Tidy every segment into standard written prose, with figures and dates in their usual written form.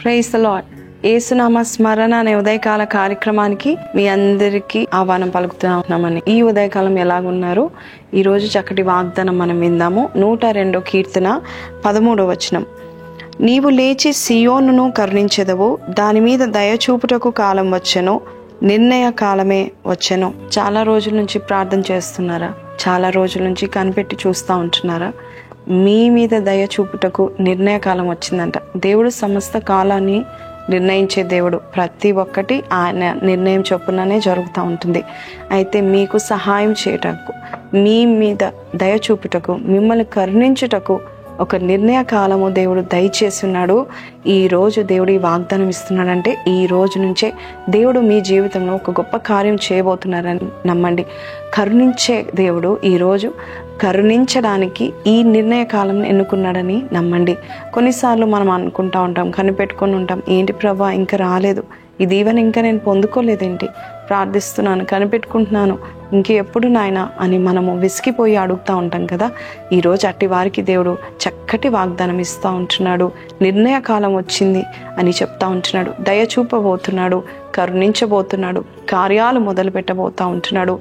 Praise the lord. యేసునామ స్మరణ అనే ఉదయకాల కార్యక్రమానికి మీ అందరికీ ఆహ్వానం పలుకుతున్నామని. ఈ ఉదయకాలం ఎలాగున్నారు? ఈరోజు చక్కటి వాగ్దానం మనం విందాము. 102 కీర్తన 13వ వచనం. నీవు లేచి సియోనును కరుణించెదవు, దాని మీద దయచూపుటకు కాలం వచ్చెను, నిర్ణయ కాలమే వచ్చెను. చాలా రోజుల నుంచి ప్రార్థన చేస్తున్నారా? చాలా రోజుల నుంచి కనిపెట్టి చూస్తూ ఉంటున్నారా? మీ మీద దయ చూపుటకు నిర్ణయ కాలం వచ్చిందంట. దేవుడు సమస్త కాలాన్ని నిర్ణయించే దేవుడు. ప్రతి ఒక్కటి ఆయన నిర్ణయం చొప్పుననే జరుగుతూ ఉంటుంది. అయితే మీకు సహాయం చేయటకు, మీ మీద దయ చూపుటకు, మిమ్మల్ని కరుణించుటకు ఒక నిర్ణయ కాలము దేవుడు దయచేసి ఉన్నాడు. ఈరోజు దేవుడు ఈ వాగ్దానం ఇస్తున్నాడంటే ఈ రోజు నుంచే దేవుడు మీ జీవితంలో ఒక గొప్ప కార్యం చేయబోతున్నారని నమ్మండి. కరుణించే దేవుడు ఈరోజు కరుణించడానికి ఈ నిర్ణయ కాలం ఎన్నుకున్నాడని నమ్మండి. కొన్నిసార్లు మనం అనుకుంటా ఉంటాం, కనిపెట్టుకొని ఉంటాం, ఏంటి ప్రభా ఇంకా రాలేదు, ఈ దీవెన ఇంకా నేను పొందుకోలేదేంటి, ప్రార్థిస్తున్నాను, కనిపెట్టుకుంటున్నాను, ఇంకెప్పుడు నాయనా అని మనము విసిగిపోయి అడుగుతూ ఉంటాం కదా. ఈరోజు అట్టి వారికి దేవుడు చక్కటి వాగ్దానం ఇస్తూ ఉంటున్నాడు. నిర్ణయ కాలం వచ్చింది అని చెప్తా ఉంటున్నాడు. దయ చూపబోతున్నాడు, కరుణించబోతున్నాడు, కార్యాలు మొదలు పెట్టబోతూ ఉంటున్నాడు.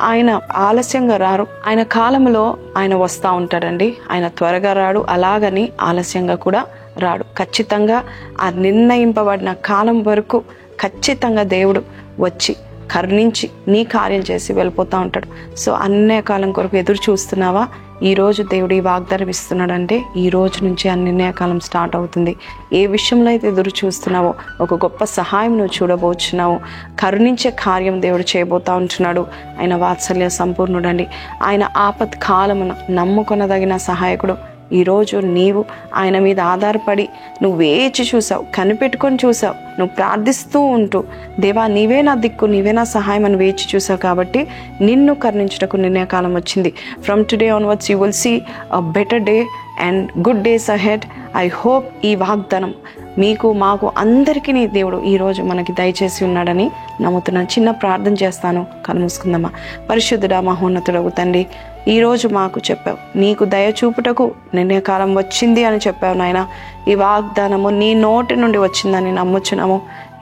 ఆయన ఆలస్యంగా రారు. ఆయన కాలంలో ఆయన వస్తూ ఉంటాడండి. ఆయన త్వరగా రాడు, అలాగని ఆలస్యంగా కూడా రాడు. ఖచ్చితంగా ఆ నిర్ణయింపబడిన కాలం వరకు ఖచ్చితంగా దేవుడు వచ్చి కరుణించి నీ కార్యం చేసి వెళ్ళిపోతూ ఉంటాడు. సో అన్య కాలం కొరకు ఎదురు చూస్తున్నావా? ఈరోజు దేవుడు ఈ వాగ్దానం ఇస్తున్నాడంటే ఈ రోజు నుంచి ఆ నిర్ణయకాలం స్టార్ట్ అవుతుంది. ఏ విషయంలో అయితే ఎదురు చూస్తున్నావో ఒక గొప్ప సహాయం నువ్వు చూడబోచున్నావు. కరుణించే కార్యం దేవుడు చేయబోతా ఉంటున్నాడు. ఆయన వాత్సల్య సంపూర్ణుడండి. ఆయన ఆపత్ కాలమున నమ్ముకొనదగిన సహాయకుడు. ఈరోజు నీవు ఆయన మీద ఆధారపడి నువ్వు వేచి చూసావు, కనిపెట్టుకొని చూసావు, నువ్వు ప్రార్థిస్తూ ఉంటూ దేవా నీవే నా దిక్కు, నీవే నా సహాయం అని వేచి చూసావు. కాబట్టి నిన్ను కరుణించుటకు నిర్ణయకాలం వచ్చింది. From today onwards you will see a better day and good days ahead. I hope ఈ వాగ్దానం మీకు, మాకు, అందరికీ దేవుడు ఈరోజు మనకి దయచేసి ఉన్నాడని నమ్ముతున్నాను. చిన్న ప్రార్థన చేస్తాను, కళ్ళు మూసుకుందామా. పరిశుద్ధుడా, మహోన్నతుడవు తండ్రి, ఈరోజు మాకు చెప్పావు, నీకు దయ చూపుటకు నిర్ణయకాలం వచ్చింది అని చెప్పావు నాయన. ఈ వాగ్దానము నీ నోటి నుండి వచ్చిందని నమ్ముచున్నాము.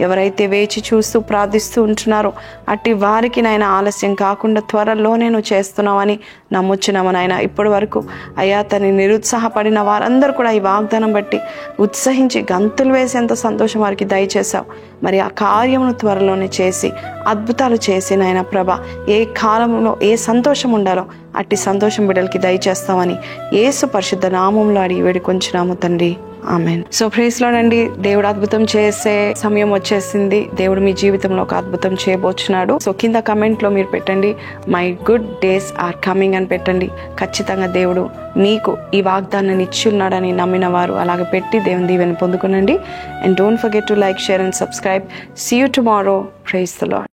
ఎవరైతే వేచి చూస్తూ ప్రార్థిస్తూ ఉంటున్నారో అట్టి వారికి నాయన ఆలస్యం కాకుండా త్వరలోనే నువ్వు చేస్తున్నావని నమ్ముచున్నాము నాయన. ఇప్పటి వరకు అయ్యా తను నిరుత్సాహపడిన వారందరూ కూడా ఈ వాగ్దానం బట్టి ఉత్సహించి గంతులు వేసేంత సంతోషం వారికి దయచేశావు. మరి ఆ కార్యమును త్వరలోనే చేసి అద్భుతాలు చేసి నాయన ప్రభ, ఏ కాలంలో ఏ సంతోషం ఉండాలో అట్టి సంతోషం బిడ్డలకి దయచేస్తామని యేసు పరిశుద్ధ నామంలో అడిగి వేడుకొంచున్నాము తండ్రి, ఆమెన్. సో ప్రైజ్ లార్డ్ అండి. దేవుడు అద్భుతం చేసే సమయం వచ్చేసింది. దేవుడు మీ జీవితంలో ఒక అద్భుతం చేయబోచున్నాడు. సో కింద కమెంట్లో మీరు పెట్టండి, my good days are coming అని పెట్టండి. ఖచ్చితంగా దేవుడు మీకు ఈ వాగ్దానాన్ని ఇచ్చి ఉన్నాడని నమ్మిన వారు అలాగే పెట్టి దేవుని దీవెని పొందుకునండి. And don't forget to like, share and subscribe. See you tomorrow. Praise the lord.